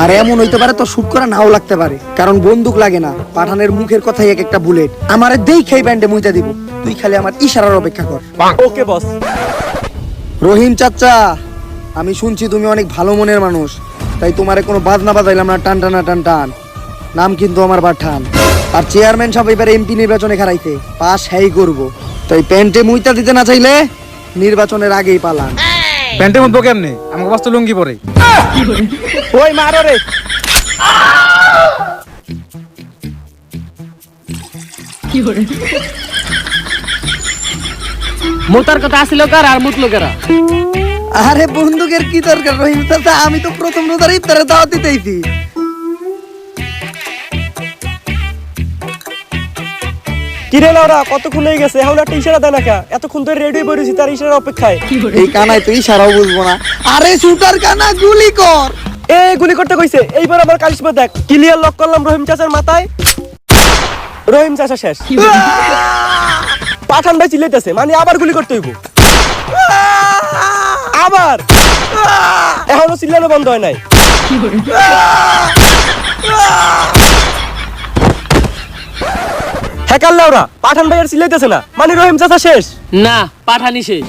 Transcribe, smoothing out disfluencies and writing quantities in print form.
আর এমন হইতে পারে তো শুট করা নাও লাগতে পারে, কারণ বন্দুক লাগে না, পাঠানের মুখের কথাই এক একটা বুলেট। আমারে দেখেই ব্যান্ডে মুইতা দিব, তুই খালি আমার ইশারার অপেক্ষা কর। ওকে বস। রহিম চাচা, আমি শুনছি তুমি অনেক ভালো মনের মানুষ, তাই তোমারে কোনো বাজনা বাজাইলাম না, টান টানা টান টান। নাম কিন্তু আমার পাঠান। আর চেয়ারম্যান সাহেব এবার এমপি নির্বাচনে খারাইতে পাস হ্যাই করব, তাই প্যান্টে মুইতা দিতে না চাইলে নির্বাচনের আগেই পালান। প্যান্টের মধ্যে কেমনে? আমাকে বাস তো লুঙ্গি পরে। ওই মারো রে। মোতার কথা আসিল কার আর মুতলো কারা? আরে বন্দুকের কি দরকার রহিম চাচা, আমি তো প্রথম রোজার ইফতারে দাওয়াত দিতেইছি। কিরে লাউরা, কতক্ষণ হয়ে গেছে, এখন একটা ইশারা দেয় না কা? এতক্ষণ ধরে রেডি বসেছি তার ইশারার অপেক্ষায়। এই কানাই তো ইশারাও বুঝবো না। আরে শুটার কানা, গুলি কর। গুলি করতে কইছে। এইবার আবার কালিশমা দেখ। ক্লিয়ার লক করলাম রহিম চাচার মাথায়। রহিম চাচা শেষ। পাঠান ভাই চিল্লাইতেছে, মানে আবার গুলি করতে হইব। আবার এখনো চিল্লানো বন্ধ হয় নাই। হ্যাকার লাউরা, পাঠান ভাই আর চিল্লাইতেছে না, মানে রহিম চাচা শেষ। না, পাঠানি শেষ।